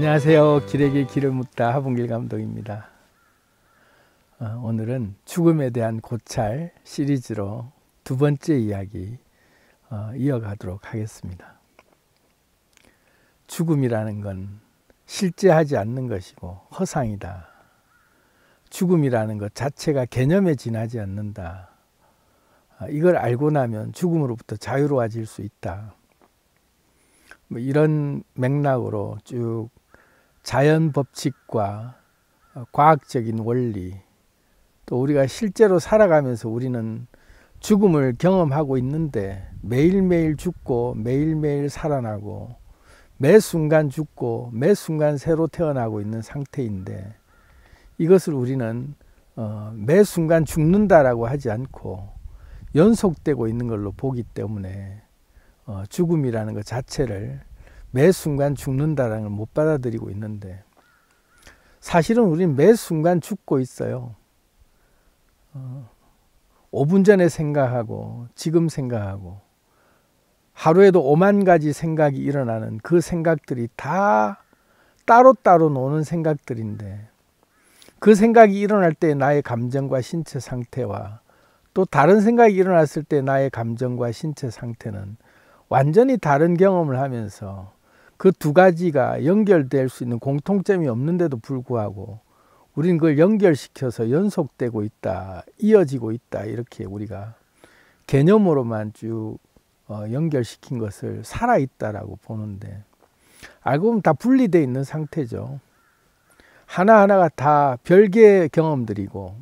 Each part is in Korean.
안녕하세요. 길에게 길을 묻다 하봉길 감독입니다. 오늘은 죽음에 대한 고찰 시리즈로 두 번째 이야기 이어가도록 하겠습니다. 죽음이라는 건 실제하지 않는 것이고 허상이다. 죽음이라는 것 자체가 개념에 지나지 않는다. 이걸 알고 나면 죽음으로부터 자유로워질 수 있다. 뭐 이런 맥락으로 쭉 자연 법칙과 과학적인 원리, 또 우리가 실제로 살아가면서 우리는 죽음을 경험하고 있는데 매일매일 죽고 매일매일 살아나고 매 순간 죽고 매 순간 새로 태어나고 있는 상태인데, 이것을 우리는 매 순간 죽는다라고 하지 않고 연속되고 있는 걸로 보기 때문에 죽음이라는 것 자체를 매 순간 죽는다라는 걸 못 받아들이고 있는데, 사실은 우리는 매 순간 죽고 있어요. 5분 전에 생각하고 지금 생각하고 하루에도 5만 가지 생각이 일어나는 그 생각들이 다 따로따로 노는 생각들인데, 그 생각이 일어날 때 나의 감정과 신체 상태와 또 다른 생각이 일어났을 때 나의 감정과 신체 상태는 완전히 다른 경험을 하면서 그 두 가지가 연결될 수 있는 공통점이 없는데도 불구하고 우리는 그걸 연결시켜서 연속되고 있다, 이어지고 있다, 이렇게 우리가 개념으로만 쭉 연결시킨 것을 살아있다라고 보는데, 알고 보면 다 분리되어 있는 상태죠. 하나하나가 다 별개의 경험들이고,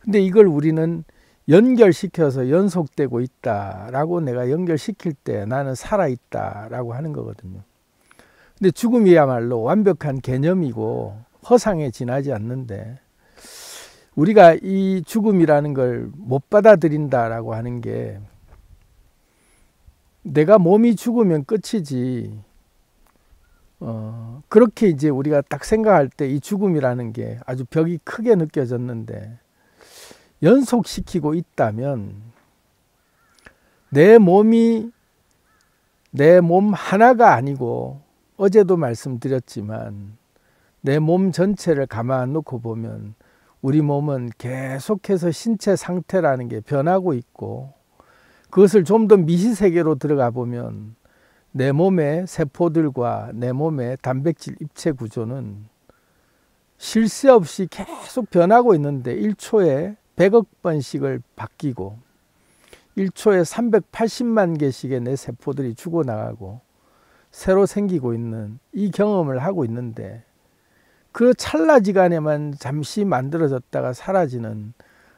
근데 이걸 우리는 연결시켜서 연속되고 있다라고 내가 연결시킬 때 나는 살아있다라고 하는 거거든요. 근데 죽음이야말로 완벽한 개념이고 허상에 지나지 않는데, 우리가 이 죽음이라는 걸 못 받아들인다라고 하는 게, 내가 몸이 죽으면 끝이지, 그렇게 이제 우리가 딱 생각할 때 이 죽음이라는 게 아주 벽이 크게 느껴졌는데, 연속시키고 있다면 내 몸이 내 몸 하나가 아니고, 어제도 말씀드렸지만 내 몸 전체를 가만 놓고 보면 우리 몸은 계속해서 신체 상태라는 게 변하고 있고, 그것을 좀 더 미시세계로 들어가 보면 내 몸의 세포들과 내 몸의 단백질 입체 구조는 쉴 새 없이 계속 변하고 있는데 1초에 100억 번씩을 바뀌고 1초에 380만 개씩의 내 세포들이 죽어나가고 새로 생기고 있는 이 경험을 하고 있는데, 그 찰나지간에만 잠시 만들어졌다가 사라지는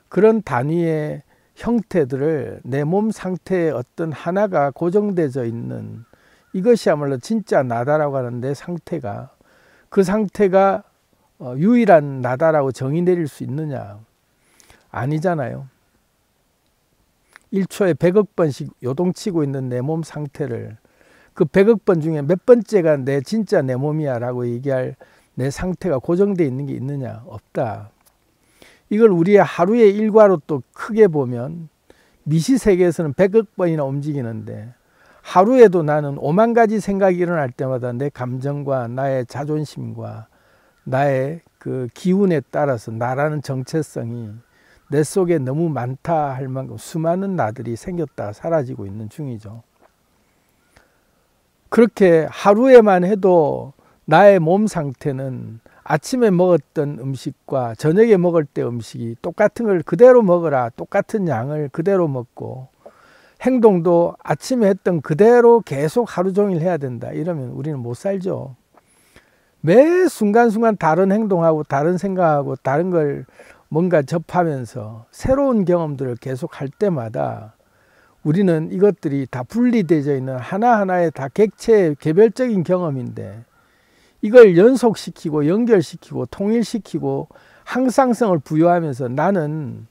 그런 단위의 형태들을 내 몸 상태에 어떤 하나가 고정되어 있는, 이것이야말로 진짜 나다라고 하는 내 상태가, 그 상태가 유일한 나다라고 정의 내릴 수 있느냐? 아니잖아요. 1초에 100억 번씩 요동치고 있는 내 몸 상태를 그 100억 번 중에 몇 번째가 내 진짜 내 몸이야 라고 얘기할 내 상태가 고정되어 있는 게 있느냐? 없다. 이걸 우리의 하루의 일과로 또 크게 보면 미시세계에서는 100억 번이나 움직이는데, 하루에도 나는 5만 가지 생각이 일어날 때마다 내 감정과 나의 자존심과 나의 그 기운에 따라서 나라는 정체성이 내 속에 너무 많다 할 만큼 수많은 나들이 생겼다 사라지고 있는 중이죠. 그렇게 하루에만 해도 나의 몸 상태는 아침에 먹었던 음식과 저녁에 먹을 때 음식이 똑같은 걸 그대로 먹어라, 똑같은 양을 그대로 먹고, 행동도 아침에 했던 그대로 계속 하루 종일 해야 된다, 이러면 우리는 못 살죠. 매 순간순간 다른 행동하고 다른 생각하고 다른 걸 뭔가 접하면서 새로운 경험들을 계속 할 때마다 우리는 이것들이 다 분리되어 있는 하나하나의 다 객체의 개별적인 경험인데, 이걸 연속시키고 연결시키고 통일시키고 항상성을 부여하면서 나는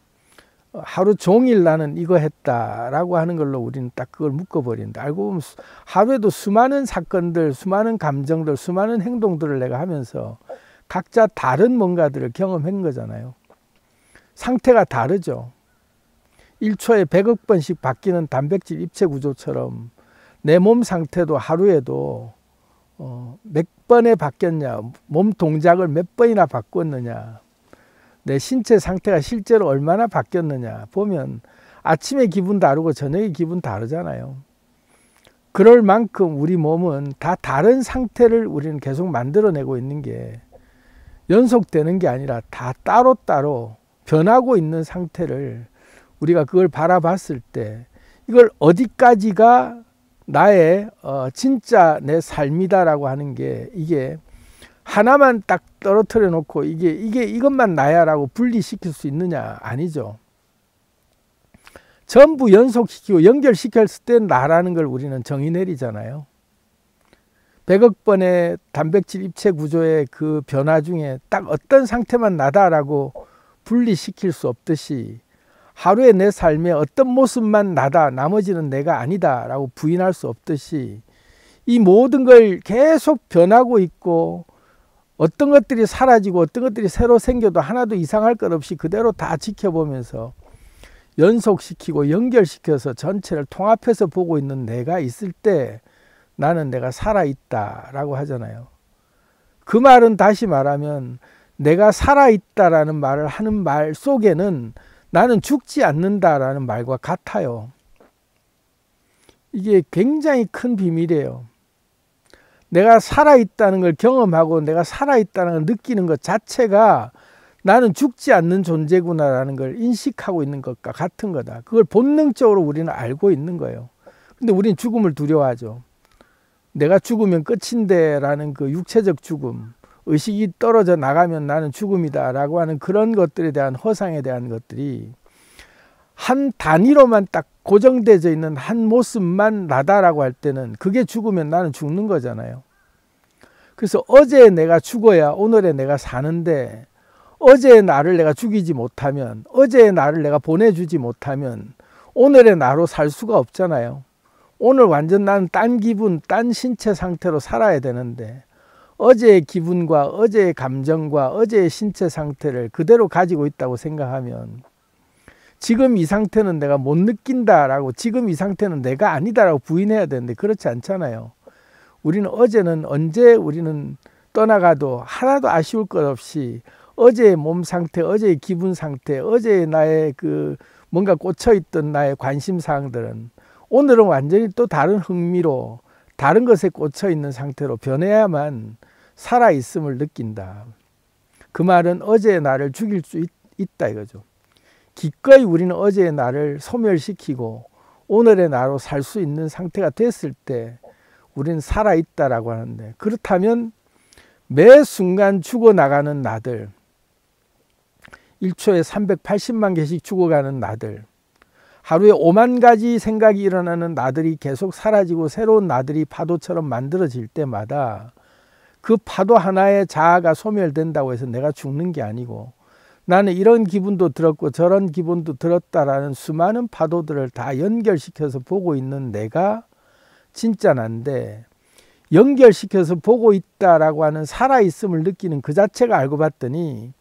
하루 종일 나는 이거 했다라고 하는 걸로 우리는 딱 그걸 묶어버린다. 알고 보면 하루에도 수많은 사건들, 수많은 감정들, 수많은 행동들을 내가 하면서 각자 다른 뭔가들을 경험한 거잖아요. 상태가 다르죠. 1초에 100억 번씩 바뀌는 단백질 입체 구조처럼 내 몸 상태도 하루에도 몇 번에 바뀌었냐, 몸 동작을 몇 번이나 바꿨느냐, 내 신체 상태가 실제로 얼마나 바뀌었느냐 보면 아침에 기분 다르고 저녁에 기분 다르잖아요. 그럴 만큼 우리 몸은 다 다른 상태를 우리는 계속 만들어내고 있는 게 연속되는 게 아니라 다 따로따로 변하고 있는 상태를 우리가 그걸 바라봤을 때 이걸 어디까지가 나의 진짜 내 삶이다라고 하는 게 이게 하나만 딱 떨어뜨려 놓고 이것만 나야라고 분리시킬 수 있느냐? 아니죠. 전부 연속시키고 연결시켰을 때 나라는 걸 우리는 정의 내리잖아요. 100억 번의 단백질 입체 구조의 그 변화 중에 딱 어떤 상태만 나다라고 분리시킬 수 없듯이 하루에 내 삶의 어떤 모습만 나다, 나머지는 내가 아니다 라고 부인할 수 없듯이 이 모든 걸 계속 변하고 있고 어떤 것들이 사라지고 어떤 것들이 새로 생겨도 하나도 이상할 것 없이 그대로 다 지켜보면서 연속시키고 연결시켜서 전체를 통합해서 보고 있는 내가 있을 때 나는 내가 살아있다라고 하잖아요. 그 말은 다시 말하면 내가 살아있다라는 말을 하는 말 속에는 나는 죽지 않는다라는 말과 같아요. 이게 굉장히 큰 비밀이에요. 내가 살아있다는 걸 경험하고 내가 살아있다는 걸 느끼는 것 자체가 나는 죽지 않는 존재구나라는 걸 인식하고 있는 것과 같은 거다. 그걸 본능적으로 우리는 알고 있는 거예요. 근데 우리는 죽음을 두려워하죠. 내가 죽으면 끝인데 라는 그 육체적 죽음, 의식이 떨어져 나가면 나는 죽음이다 라고 하는 그런 것들에 대한 허상에 대한 것들이 한 단위로만 딱 고정되어 있는 한 모습만 나다라고 할 때는 그게 죽으면 나는 죽는 거잖아요. 그래서 어제의 내가 죽어야 오늘의 내가 사는데 어제의 나를 내가 죽이지 못하면 어제의 나를 내가 보내주지 못하면 오늘의 나로 살 수가 없잖아요. 오늘 완전 나는 딴 기분, 딴 신체 상태로 살아야 되는데 어제의 기분과 어제의 감정과 어제의 신체 상태를 그대로 가지고 있다고 생각하면 지금 이 상태는 내가 못 느낀다라고 지금 이 상태는 내가 아니다라고 부인해야 되는데 그렇지 않잖아요. 우리는 어제는 언제 우리는 떠나가도 하나도 아쉬울 것 없이 어제의 몸 상태, 어제의 기분 상태, 어제의 나의 그 뭔가 꽂혀있던 나의 관심사항들은 오늘은 완전히 또 다른 흥미로 다른 것에 꽂혀있는 상태로 변해야만 살아있음을 느낀다. 그 말은 어제의 나를 죽일 수 있다 이거죠. 기꺼이 우리는 어제의 나를 소멸시키고 오늘의 나로 살 수 있는 상태가 됐을 때 우리는 살아있다라고 하는데 그렇다면 매 순간 죽어나가는 나들 1초에 380만 개씩 죽어가는 나들 하루에 5만 가지 생각이 일어나는 나들이 계속 사라지고 새로운 나들이 파도처럼 만들어질 때마다 그 파도 하나의 자아가 소멸된다고 해서 내가 죽는 게 아니고 나는 이런 기분도 들었고 저런 기분도 들었다라는 수많은 파도들을 다 연결시켜서 보고 있는 내가 진짜 난데 연결시켜서 보고 있다라고 하는 살아있음을 느끼는 그 자체가 알고 봤더니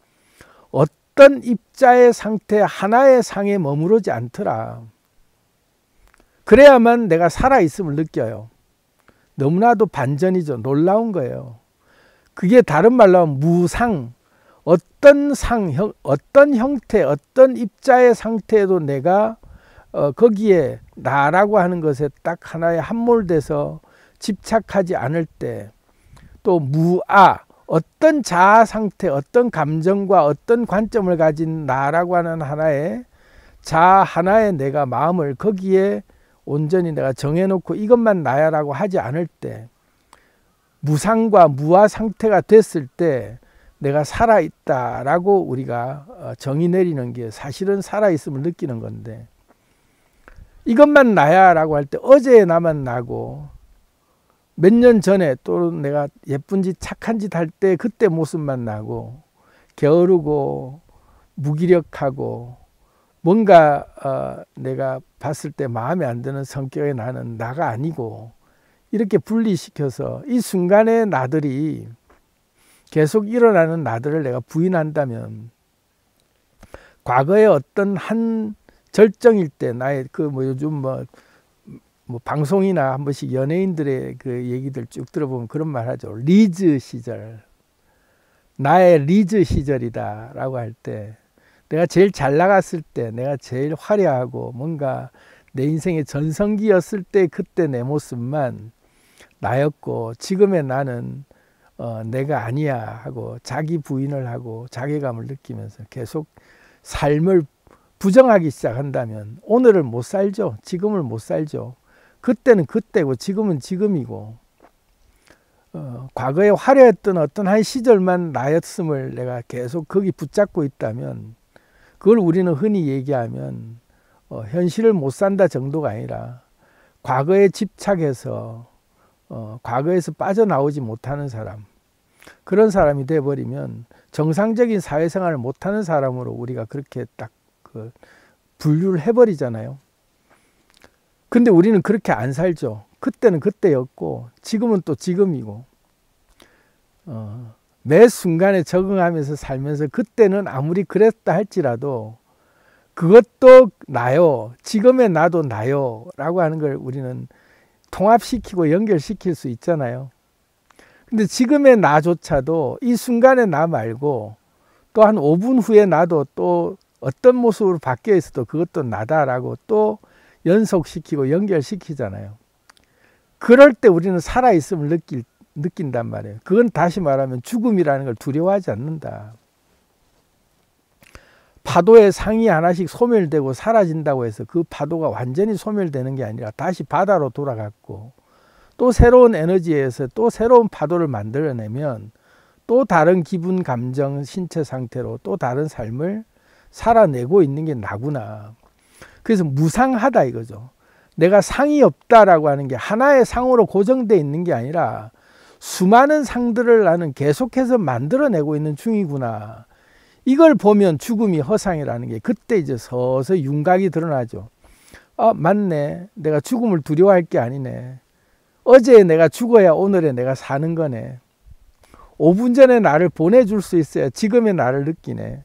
어떤 입자의 상태 하나의 상에 머무르지 않더라. 그래야만 내가 살아있음을 느껴요. 너무나도 반전이죠. 놀라운 거예요. 그게 다른 말로 하면 무상, 어떤 상, 어떤 형태, 어떤 입자의 상태에도 내가 거기에 나라고 하는 것에 딱 하나의 함몰돼서 집착하지 않을 때 또 무아, 어떤 자아 상태, 어떤 감정과 어떤 관점을 가진 나라고 하는 하나의 자아 하나의 내가 마음을 거기에 온전히 내가 정해놓고 이것만 나야라고 하지 않을 때 무상과 무아 상태가 됐을 때 내가 살아있다라고 우리가 정의 내리는 게 사실은 살아있음을 느끼는 건데 이것만 나야라고 할 때 어제의 나만 나고 몇 년 전에 또 내가 예쁜 짓 착한 짓 할 때 그때 모습만 나고 게으르고 무기력하고 뭔가 내가 봤을 때 마음에 안 드는 성격의 나는 나가 아니고 이렇게 분리시켜서 이 순간의 나들이 계속 일어나는 나들을 내가 부인한다면 과거의 어떤 한 절정일 때 나의 그 뭐 요즘 뭐 뭐 방송이나 한 번씩 연예인들의 그 얘기들 쭉 들어보면 그런 말 하죠. 리즈 시절, 나의 리즈 시절이다 라고 할 때, 내가 제일 잘 나갔을 때, 내가 제일 화려하고 뭔가 내 인생의 전성기였을 때 그때 내 모습만 나였고, 지금의 나는 내가 아니야 하고 자기 부인을 하고 자괴감을 느끼면서 계속 삶을 부정하기 시작한다면 오늘을 못 살죠. 지금을 못 살죠. 그때는 그때고 지금은 지금이고, 과거에 화려했던 어떤 한 시절만 나였음을 내가 계속 거기 붙잡고 있다면, 그걸 우리는 흔히 얘기하면 현실을 못 산다 정도가 아니라 과거에 집착해서 과거에서 빠져나오지 못하는 사람, 그런 사람이 돼버리면 정상적인 사회생활을 못하는 사람으로 우리가 그렇게 딱 분류를 해버리잖아요. 근데 우리는 그렇게 안 살죠. 그때는 그때였고 지금은 또 지금이고, 매 순간에 적응하면서 살면서 그때는 아무리 그랬다 할지라도 그것도 나요, 지금의 나도 나요 라고 하는 걸 우리는 통합시키고 연결시킬 수 있잖아요. 근데 지금의 나조차도 이 순간의 나 말고 또 한 5분 후에 나도 또 어떤 모습으로 바뀌어 있어도 그것도 나다라고 또 연속시키고 연결시키잖아요. 그럴 때 우리는 살아있음을 느낀단 말이에요. 그건 다시 말하면 죽음이라는 걸 두려워하지 않는다. 파도에 상이 하나씩 소멸되고 사라진다고 해서 그 파도가 완전히 소멸되는 게 아니라 다시 바다로 돌아갔고, 또 새로운 에너지에서 또 새로운 파도를 만들어내면 또 다른 기분, 감정, 신체 상태로 또 다른 삶을 살아내고 있는 게 나구나. 그래서 무상하다 이거죠. 내가 상이 없다라고 하는 게 하나의 상으로 고정되어 있는 게 아니라 수많은 상들을 나는 계속해서 만들어내고 있는 중이구나. 이걸 보면 죽음이 허상이라는 게 그때 이제 서서히 윤곽이 드러나죠. 아, 맞네. 내가 죽음을 두려워할 게 아니네. 어제 내가 죽어야 오늘에 내가 사는 거네. 5분 전에 나를 보내줄 수 있어야 지금의 나를 느끼네.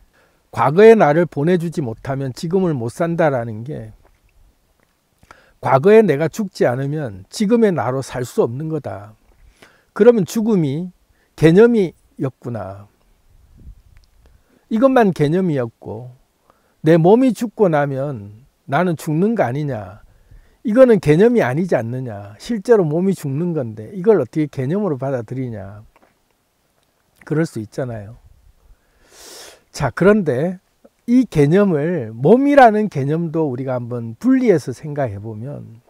과거의 나를 보내주지 못하면 지금을 못 산다라는 게, 과거에 내가 죽지 않으면 지금의 나로 살 수 없는 거다. 그러면 죽음이 개념이었구나. 이것만 개념이었고, 내 몸이 죽고 나면 나는 죽는 거 아니냐. 이거는 개념이 아니지 않느냐. 실제로 몸이 죽는 건데 이걸 어떻게 개념으로 받아들이냐. 그럴 수 있잖아요. 자, 그런데 이 개념을, 몸이라는 개념도 우리가 한번 분리해서 생각해 보면,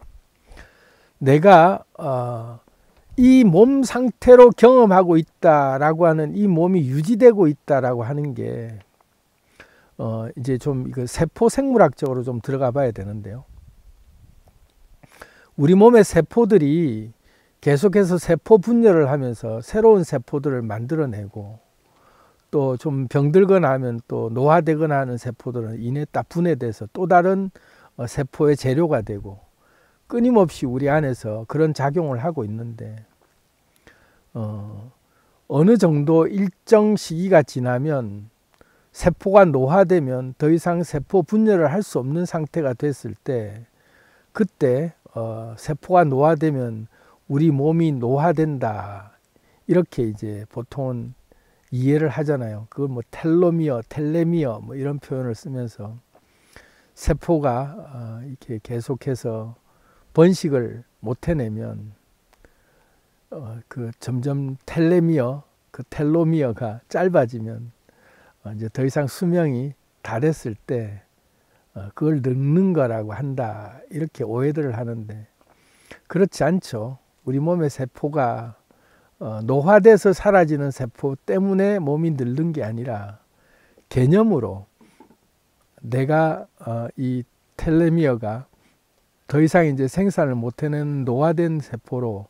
내가 이 몸 상태로 경험하고 있다라고 하는, 이 몸이 유지되고 있다라고 하는 게 이제 좀 이거 세포 생물학적으로 좀 들어가 봐야 되는데요. 우리 몸의 세포들이 계속해서 세포 분열을 하면서 새로운 세포들을 만들어내고, 또 좀 병들거나 하면 또 노화되거나 하는 세포들은 이내 딱 분해돼서 또 다른 세포의 재료가 되고, 끊임없이 우리 안에서 그런 작용을 하고 있는데, 어느 정도 일정 시기가 지나면 세포가 노화되면 더 이상 세포 분열을 할 수 없는 상태가 됐을 때, 그때 세포가 노화되면 우리 몸이 노화된다, 이렇게 이제 보통은 이해를 하잖아요. 그걸 뭐 텔로미어, 텔레미어 뭐 이런 표현을 쓰면서 세포가 이렇게 계속해서 번식을 못 해내면 그 점점 텔레미어, 그 텔로미어가 짧아지면 이제 더 이상 수명이 다 됐을 때 그걸 늙는 거라고 한다, 이렇게 오해들을 하는데, 그렇지 않죠. 우리 몸의 세포가 노화돼서 사라지는 세포 때문에 몸이 늙는 게 아니라 개념으로 내가 이 텔레미어가 더 이상 이제 생산을 못 해내는 노화된 세포로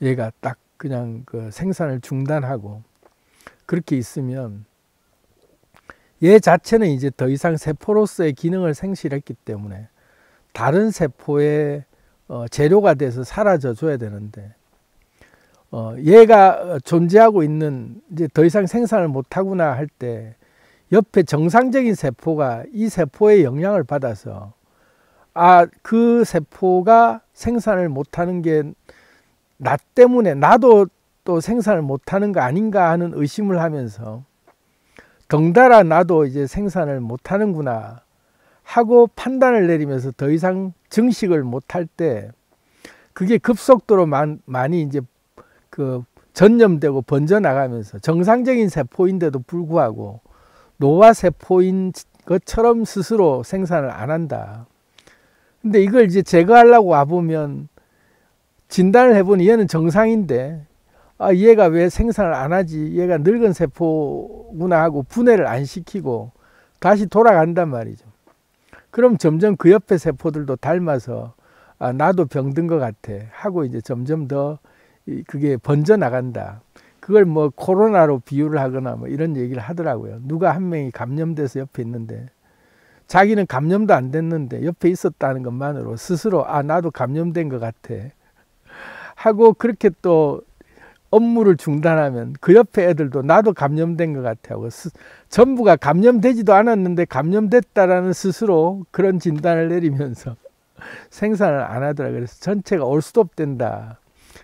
얘가 딱 그냥 그 생산을 중단하고 그렇게 있으면, 얘 자체는 이제 더 이상 세포로서의 기능을 생실했기 때문에 다른 세포의 재료가 돼서 사라져 줘야 되는데, 얘가 존재하고 있는, 이제 더 이상 생산을 못하구나 할 때 옆에 정상적인 세포가 이 세포의 영향을 받아서 그 세포가 생산을 못하는 게 나 때문에 나도 또 생산을 못하는 거 아닌가 하는 의심을 하면서 덩달아 나도 이제 생산을 못하는구나 하고 판단을 내리면서 더 이상 증식을 못할 때 그게 급속도로 많이 이제 그 전염되고 번져나가면서 정상적인 세포인데도 불구하고 노화 세포인 것처럼 스스로 생산을 안 한다. 근데 이걸 이제 제거하려고 와보면 진단을 해보니 얘는 정상인데 얘가 왜 생산을 안 하지? 얘가 늙은 세포구나 하고 분해를 안 시키고 다시 돌아간단 말이죠. 그럼 점점 그 옆에 세포들도 닮아서 나도 병든 것 같아 하고 이제 점점 더 그게 번져나간다. 그걸 뭐 코로나로 비유를 하거나 뭐 이런 얘기를 하더라고요. 누가 한 명이 감염돼서 옆에 있는데 자기는 감염도 안 됐는데 옆에 있었다는 것만으로 스스로 나도 감염된 것 같아 하고 그렇게 또 업무를 중단하면 그 옆에 애들도 나도 감염된 것 같아 하고 전부가 감염되지도 않았는데 감염됐다라는 스스로 그런 진단을 내리면서 생산을 안 하더라. 그래서 전체가 올스톱 된다.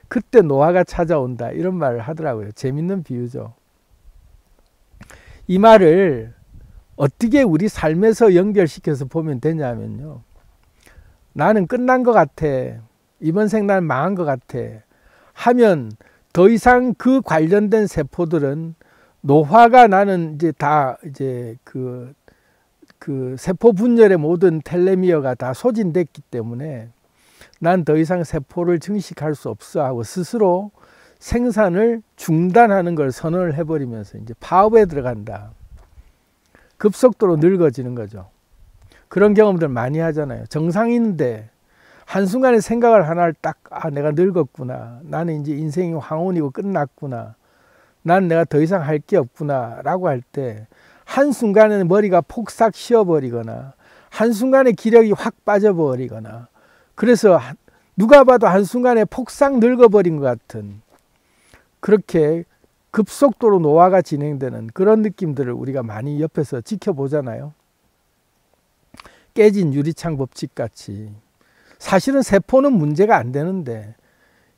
그때 노화가 찾아온다. 이런 말을 하더라고요. 재밌는 비유죠. 이 말을 어떻게 우리 삶에서 연결시켜서 보면 되냐면요. 나는 끝난 것 같아. 이번 생날 망한 것 같아. 하면 더 이상 그 관련된 세포들은 노화가 나는 이제 다 이제 그 세포 분열의 모든 텔레미어가 다 소진됐기 때문에 난 더 이상 세포를 증식할 수 없어 하고 스스로 생산을 중단하는 걸 선언을 해버리면서 이제 파업에 들어간다. 급속도로 늙어지는 거죠. 그런 경험들 많이 하잖아요. 정상인데 한순간에 생각을 하나를 딱 내가 늙었구나. 나는 이제 인생이 황혼이고 끝났구나. 난 내가 더 이상 할 게 없구나 라고 할 때 한순간에 머리가 폭삭 쉬어버리거나 한순간에 기력이 확 빠져버리거나 그래서 누가 봐도 한순간에 폭삭 늙어버린 것 같은 그렇게 급속도로 노화가 진행되는 그런 느낌들을 우리가 많이 옆에서 지켜보잖아요. 깨진 유리창 법칙 같이. 사실은 세포는 문제가 안 되는데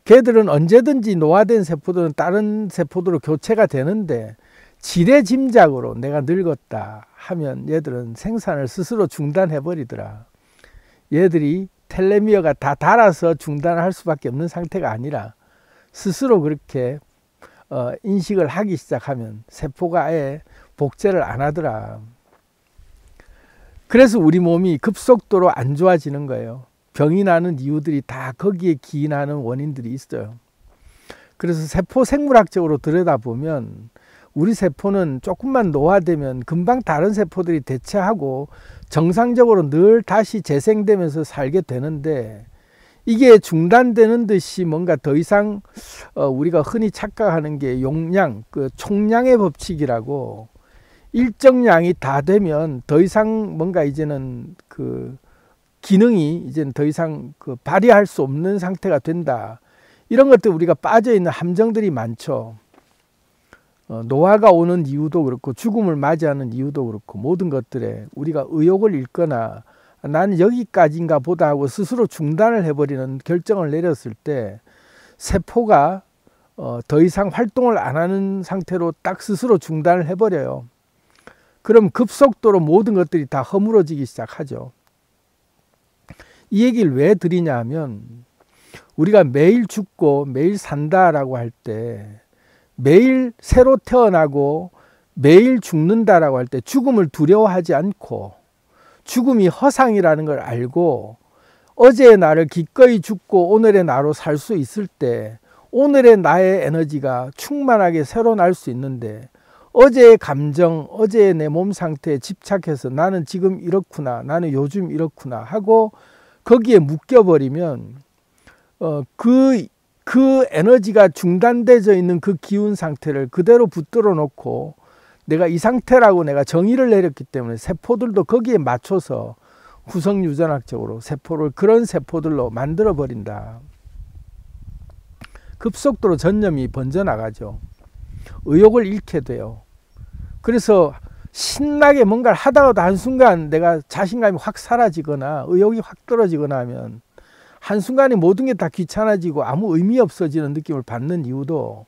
걔들은 언제든지 노화된 세포들은 다른 세포들로 교체가 되는데 지레짐작으로 내가 늙었다 하면 얘들은 생산을 스스로 중단해버리더라. 얘들이 텔레미어가 다 닳아서 중단할 수밖에 없는 상태가 아니라 스스로 그렇게 인식을 하기 시작하면 세포가 아예 복제를 안 하더라. 그래서 우리 몸이 급속도로 안 좋아지는 거예요. 병이 나는 이유들이 다 거기에 기인하는 원인들이 있어요. 그래서 세포 생물학적으로 들여다보면 우리 세포는 조금만 노화되면 금방 다른 세포들이 대체하고 정상적으로 늘 다시 재생되면서 살게 되는데 이게 중단되는 듯이 뭔가 더 이상 우리가 흔히 착각하는 게 용량, 그 총량의 법칙이라고 일정량이 다 되면 더 이상 뭔가 이제는 그 기능이 이제는 더 이상 그 발휘할 수 없는 상태가 된다. 이런 것들 우리가 빠져 있는 함정들이 많죠. 노화가 오는 이유도 그렇고 죽음을 맞이하는 이유도 그렇고 모든 것들에 우리가 의욕을 잃거나 나는 여기까지인가 보다 하고 스스로 중단을 해버리는 결정을 내렸을 때 세포가 더 이상 활동을 안 하는 상태로 딱 스스로 중단을 해버려요. 그럼 급속도로 모든 것들이 다 허물어지기 시작하죠. 이 얘기를 왜 드리냐 하면 우리가 매일 죽고 매일 산다라고 할 때 매일 새로 태어나고 매일 죽는다라고 할 때 죽음을 두려워하지 않고 죽음이 허상이라는 걸 알고 어제의 나를 기꺼이 죽고 오늘의 나로 살 수 있을 때 오늘의 나의 에너지가 충만하게 새로 날 수 있는데 어제의 감정, 어제의 내 몸 상태에 집착해서 나는 지금 이렇구나, 나는 요즘 이렇구나 하고 거기에 묶여버리면 그 에너지가 중단되어 있는 그 기운 상태를 그대로 붙들어 놓고 내가 이 상태라고 내가 정의를 내렸기 때문에 세포들도 거기에 맞춰서 구성유전학적으로 세포를 그런 세포들로 만들어 버린다. 급속도로 전염이 번져나가죠. 의욕을 잃게 돼요. 그래서 신나게 뭔가를 하다가도 한순간 내가 자신감이 확 사라지거나 의욕이 확 떨어지거나 하면 한순간에 모든 게 다 귀찮아지고 아무 의미 없어지는 느낌을 받는 이유도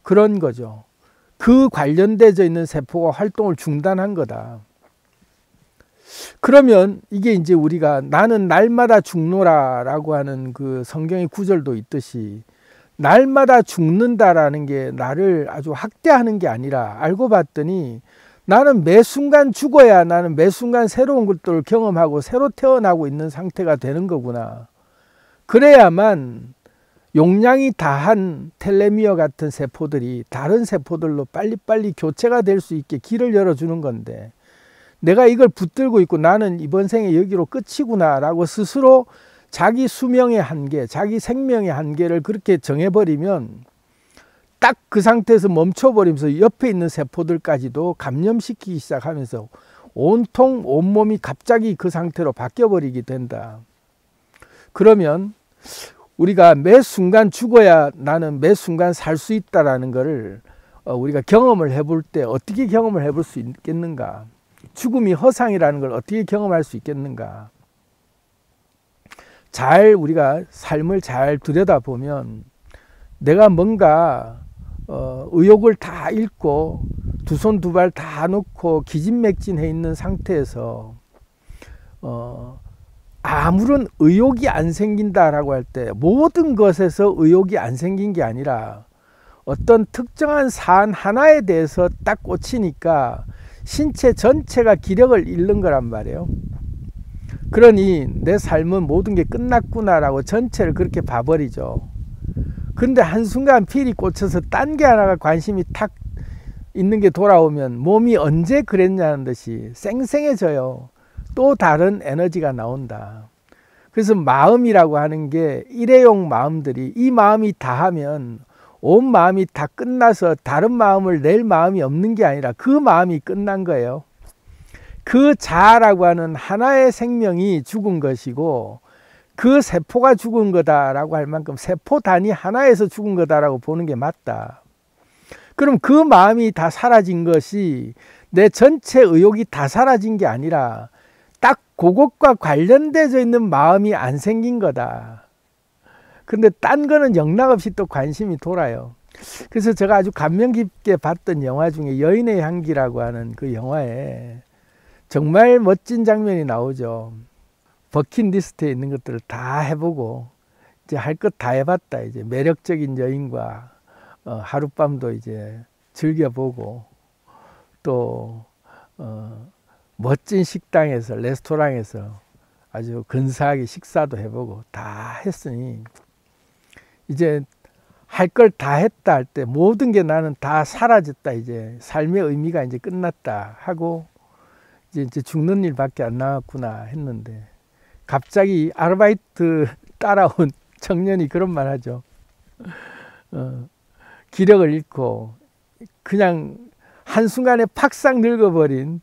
그런 거죠. 그 관련되어 있는 세포가 활동을 중단한 거다. 그러면 이게 이제 우리가 나는 날마다 죽노라 라고 하는 그 성경의 구절도 있듯이 날마다 죽는다라는 게 나를 아주 학대하는 게 아니라 알고 봤더니 나는 매 순간 죽어야 나는 매 순간 새로운 것들을 경험하고 새로 태어나고 있는 상태가 되는 거구나. 그래야만 용량이 다한 텔레미어 같은 세포들이 다른 세포들로 빨리빨리 교체가 될 수 있게 길을 열어주는 건데 내가 이걸 붙들고 있고 나는 이번 생에 여기로 끝이구나 라고 스스로 자기 수명의 한계, 자기 생명의 한계를 그렇게 정해버리면 딱 그 상태에서 멈춰버리면서 옆에 있는 세포들까지도 감염시키기 시작하면서 온통 온몸이 갑자기 그 상태로 바뀌어버리게 된다. 그러면 우리가 매 순간 죽어야 나는 매 순간 살 수 있다라는 것을 우리가 경험을 해볼 때 어떻게 경험을 해볼 수 있겠는가? 죽음이 허상이라는 걸 어떻게 경험할 수 있겠는가? 잘 우리가 삶을 잘 들여다보면 내가 뭔가 의욕을 다 잃고 두 손 두 발 다 놓고 기진맥진해 있는 상태에서 아무런 의욕이 안 생긴다라고 할 때 모든 것에서 의욕이 안 생긴 게 아니라 어떤 특정한 사안 하나에 대해서 딱 꽂히니까 신체 전체가 기력을 잃는 거란 말이에요. 그러니 내 삶은 모든 게 끝났구나라고 전체를 그렇게 봐버리죠. 근데 한순간 필이 꽂혀서 딴 게 하나가 관심이 탁 있는 게 돌아오면 몸이 언제 그랬냐는 듯이 쌩쌩해져요. 또 다른 에너지가 나온다. 그래서 마음이라고 하는 게 일회용 마음들이 이 마음이 다하면 온 마음이 다 끝나서 다른 마음을 낼 마음이 없는 게 아니라 그 마음이 끝난 거예요. 그 자아라고 하는 하나의 생명이 죽은 것이고 그 세포가 죽은 거다라고 할 만큼 세포 단위 하나에서 죽은 거다라고 보는 게 맞다. 그럼 그 마음이 다 사라진 것이 내 전체 의욕이 다 사라진 게 아니라 딱 그것과 관련되어 있는 마음이 안 생긴 거다. 근데 딴 거는 영락없이 또 관심이 돌아요. 그래서 제가 아주 감명 깊게 봤던 영화 중에 여인의 향기라고 하는 그 영화에 정말 멋진 장면이 나오죠. 버킷리스트에 있는 것들을 다 해보고 이제 할 것 다 해봤다. 이제 매력적인 여인과 하룻밤도 이제 즐겨보고 또 멋진 식당에서 레스토랑에서 아주 근사하게 식사도 해보고 다 했으니 이제 할 걸 다 했다 할 때 모든 게 나는 다 사라졌다. 이제 삶의 의미가 이제 끝났다 하고 이제 죽는 일밖에 안 남았구나 했는데 갑자기 아르바이트 따라온 청년이 그런 말 하죠. 기력을 잃고 그냥 한순간에 팍싹 늙어버린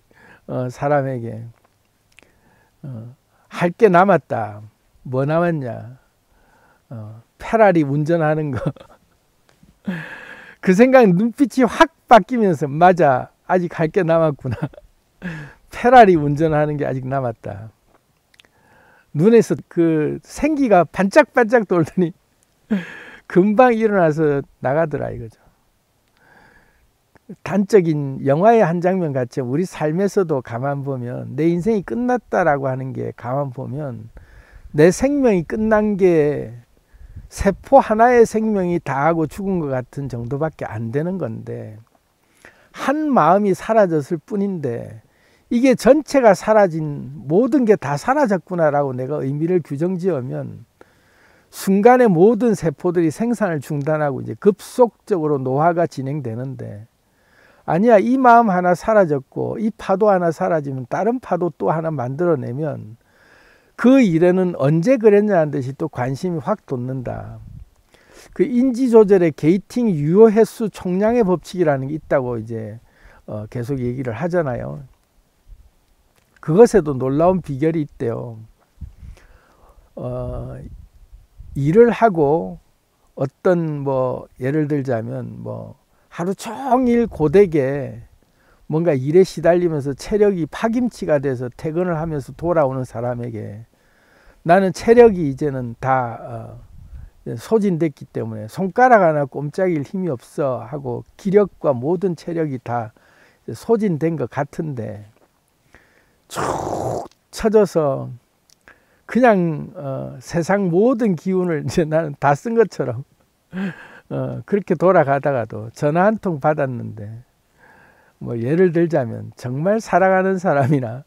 사람에게 할 게 남았다. 뭐 남았냐? 페라리 운전하는 거. 그 생각 눈빛이 확 바뀌면서 맞아. 아직 할 게 남았구나. 페라리 운전하는 게 아직 남았다. 눈에서 그 생기가 반짝반짝 돌더니 금방 일어나서 나가더라 이거죠. 단적인 영화의 한 장면 같이 우리 삶에서도 가만 보면 내 인생이 끝났다라고 하는 게 가만 보면 내 생명이 끝난 게 세포 하나의 생명이 다하고 죽은 것 같은 정도밖에 안 되는 건데 한 마음이 사라졌을 뿐인데 이게 전체가 사라진 모든 게 다 사라졌구나라고 내가 의미를 규정지으면 순간에 모든 세포들이 생산을 중단하고 이제 급속적으로 노화가 진행되는데 아니야, 이 마음 하나 사라졌고 이 파도 하나 사라지면 다른 파도 또 하나 만들어내면 그 일에는 언제 그랬냐는 듯이 또 관심이 확 돋는다. 그 인지조절의 게이팅 유효 횟수 총량의 법칙이라는 게 있다고 이제 계속 얘기를 하잖아요. 그것에도 놀라운 비결이 있대요. 일을 하고 어떤 뭐 예를 들자면 뭐 하루 종일 고되게 뭔가 일에 시달리면서 체력이 파김치가 돼서 퇴근을 하면서 돌아오는 사람에게 나는 체력이 이제는 다 소진됐기 때문에 손가락 하나 꼼짝일 힘이 없어 하고 기력과 모든 체력이 다 소진된 것 같은데 쭉 쳐져서 그냥 세상 모든 기운을 이제 나는 다 쓴 것처럼 그렇게 돌아가다가도 전화 한 통 받았는데 뭐 예를 들자면 정말 사랑하는 사람이나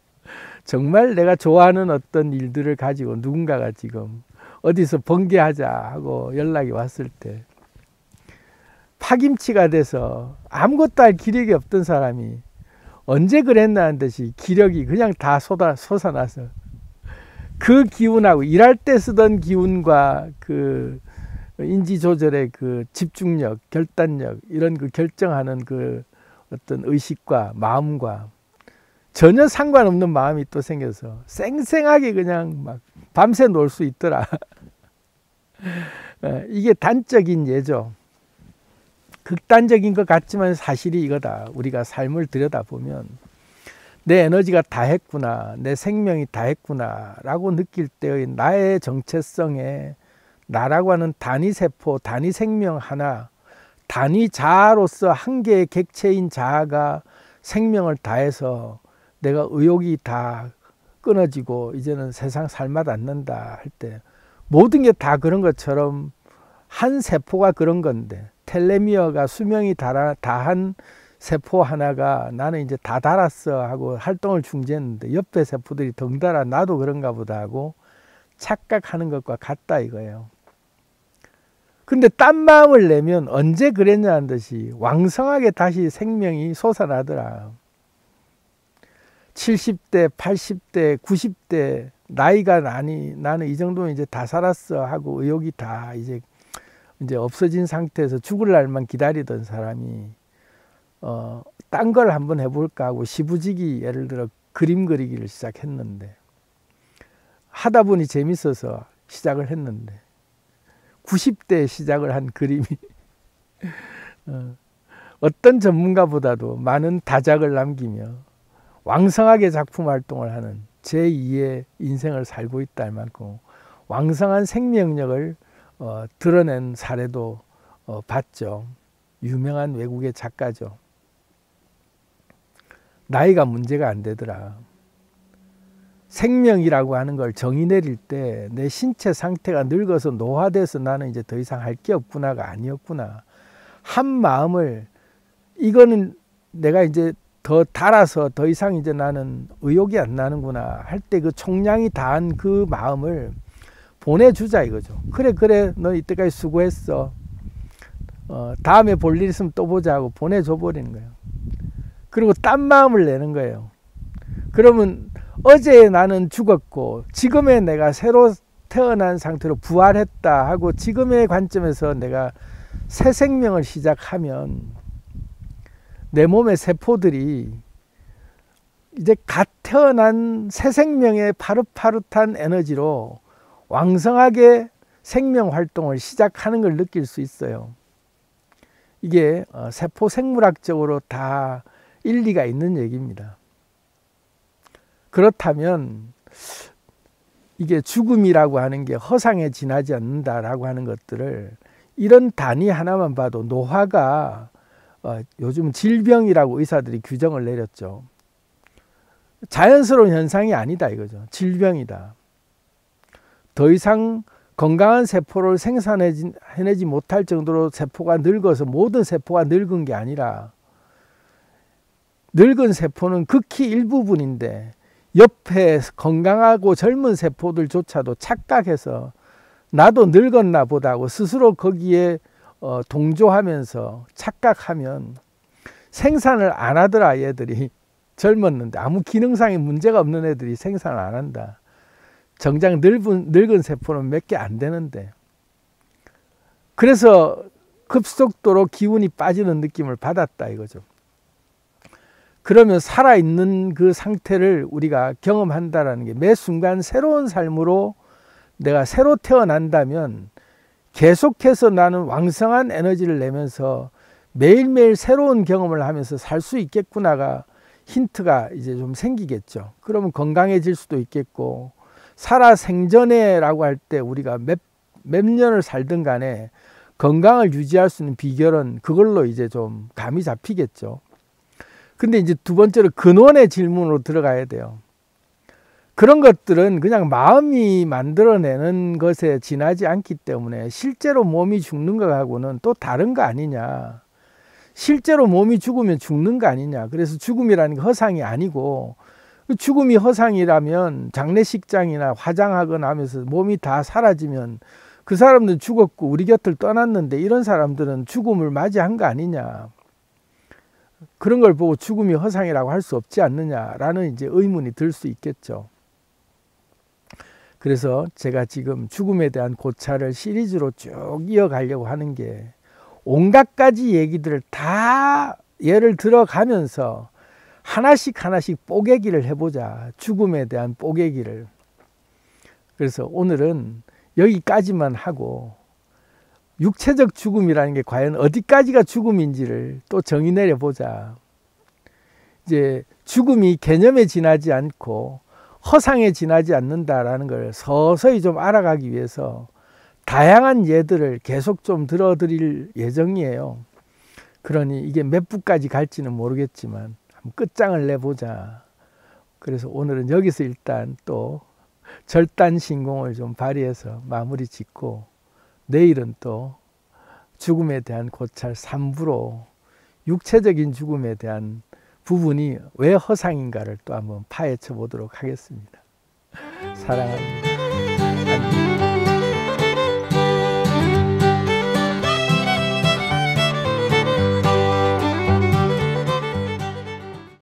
정말 내가 좋아하는 어떤 일들을 가지고 누군가가 지금 어디서 번개하자 하고 연락이 왔을 때 파김치가 돼서 아무것도 할 기력이 없던 사람이 언제 그랬나는 듯이 기력이 그냥 다 솟아나서 그 기운하고 일할 때 쓰던 기운과 그 인지 조절의 그 집중력, 결단력 이런 그 결정하는 그 어떤 의식과 마음과 전혀 상관없는 마음이 또 생겨서 쌩쌩하게 그냥 막 밤새 놀 수 있더라. 이게 단적인 예죠. 극단적인 것 같지만 사실이 이거다. 우리가 삶을 들여다보면 내 에너지가 다 했구나, 내 생명이 다 했구나 라고 느낄 때의 나의 정체성에 나라고 하는 단위세포, 단위생명 하나, 단위자아로서 한 개의 객체인 자아가 생명을 다해서 내가 의욕이 다 끊어지고 이제는 세상 살맛 않는다 할 때 모든 게 다 그런 것처럼 한 세포가 그런 건데 텔레미어가 수명이 다한 세포 하나가 나는 이제 다 달았어 하고 활동을 중지했는데 옆에 세포들이 덩달아 나도 그런가 보다 하고 착각하는 것과 같다 이거예요. 근데 딴 마음을 내면 언제 그랬냐는 듯이 왕성하게 다시 생명이 솟아나더라. 70대, 80대, 90대 나이가 나는 이 정도면 이제 다 살았어 하고 의욕이 다 이제 없어진 상태에서 죽을 날만 기다리던 사람이 딴 걸 한번 해볼까 하고 시부지기 예를 들어 그림 그리기를 시작했는데 하다 보니 재밌어서 시작을 했는데 90대에 시작을 한 그림이 어떤 전문가보다도 많은 다작을 남기며 왕성하게 작품 활동을 하는 제2의 인생을 살고 있다 할 만큼 왕성한 생명력을 드러낸 사례도 봤죠. 유명한 외국의 작가죠. 나이가 문제가 안 되더라. 생명이라고 하는 걸 정의 내릴 때 내 신체 상태가 늙어서 노화돼서 나는 이제 더 이상 할 게 없구나가 아니었구나. 한 마음을 이거는 내가 이제 더 달아서 더 이상 이제 나는 의욕이 안 나는구나 할 때 그 총량이 다한 그 마음을 보내주자 이거죠. 그래 너 이때까지 수고했어. 다음에 볼 일 있으면 또 보자 하고 보내줘 버리는 거예요. 그리고 딴 마음을 내는 거예요. 그러면 어제 나는 죽었고 지금의 내가 새로 태어난 상태로 부활했다 하고 지금의 관점에서 내가 새 생명을 시작하면 내 몸의 세포들이 이제 갓 태어난 새 생명의 파릇파릇한 에너지로 왕성하게 생명 활동을 시작하는 걸 느낄 수 있어요. 이게 세포 생물학적으로 다 일리가 있는 얘기입니다. 그렇다면 이게 죽음이라고 하는 게 허상에 지나지 않는다라고 하는 것들을 이런 단위 하나만 봐도 노화가 요즘 질병이라고 의사들이 규정을 내렸죠. 자연스러운 현상이 아니다 이거죠. 질병이다. 더 이상 건강한 세포를 생산해내지 못할 정도로 세포가 늙어서 모든 세포가 늙은 게 아니라 늙은 세포는 극히 일부분인데 옆에 건강하고 젊은 세포들조차도 착각해서 나도 늙었나 보다 하고 스스로 거기에 동조하면서 착각하면 생산을 안 하더라. 얘들이 젊었는데 아무 기능상의 문제가 없는 애들이 생산을 안 한다. 정작 늙은 세포는 몇 개 안 되는데 그래서 급속도로 기운이 빠지는 느낌을 받았다 이거죠. 그러면 살아있는 그 상태를 우리가 경험한다라는 게 매 순간 새로운 삶으로 내가 새로 태어난다면 계속해서 나는 왕성한 에너지를 내면서 매일매일 새로운 경험을 하면서 살 수 있겠구나가 힌트가 이제 좀 생기겠죠. 그러면 건강해질 수도 있겠고, 살아 생전에라고 할 때 우리가 몇 년을 살든 간에 건강을 유지할 수 있는 비결은 그걸로 이제 좀 감이 잡히겠죠. 근데 이제 두 번째로 근원의 질문으로 들어가야 돼요. 그런 것들은 그냥 마음이 만들어내는 것에 지나지 않기 때문에 실제로 몸이 죽는 것하고는 또 다른 거 아니냐. 실제로 몸이 죽으면 죽는 거 아니냐. 그래서 죽음이라는 게 허상이 아니고, 죽음이 허상이라면 장례식장이나 화장하거나 하면서 몸이 다 사라지면 그 사람들은 죽었고 우리 곁을 떠났는데 이런 사람들은 죽음을 맞이한 거 아니냐. 그런 걸 보고 죽음이 허상이라고 할 수 없지 않느냐라는 이제 의문이 들 수 있겠죠. 그래서 제가 지금 죽음에 대한 고찰을 시리즈로 쭉 이어가려고 하는 게, 온갖 가지 얘기들을 다 예를 들어가면서 하나씩 뽀개기를 해보자. 죽음에 대한 뽀개기를. 그래서 오늘은 여기까지만 하고, 육체적 죽음이라는 게 과연 어디까지가 죽음인지를 또 정의 내려보자. 이제 죽음이 개념에 지나지 않고 허상에 지나지 않는다라는 걸 서서히 좀 알아가기 위해서 다양한 예들을 계속 좀 들어드릴 예정이에요. 그러니 이게 몇 부까지 갈지는 모르겠지만 한번 끝장을 내보자. 그래서 오늘은 여기서 일단 또 절단신공을 좀 발휘해서 마무리 짓고, 내일은 또 죽음에 대한 고찰 3부로 육체적인 죽음에 대한 부분이 왜 허상인가를 또 한번 파헤쳐 보도록 하겠습니다. 사랑합니다.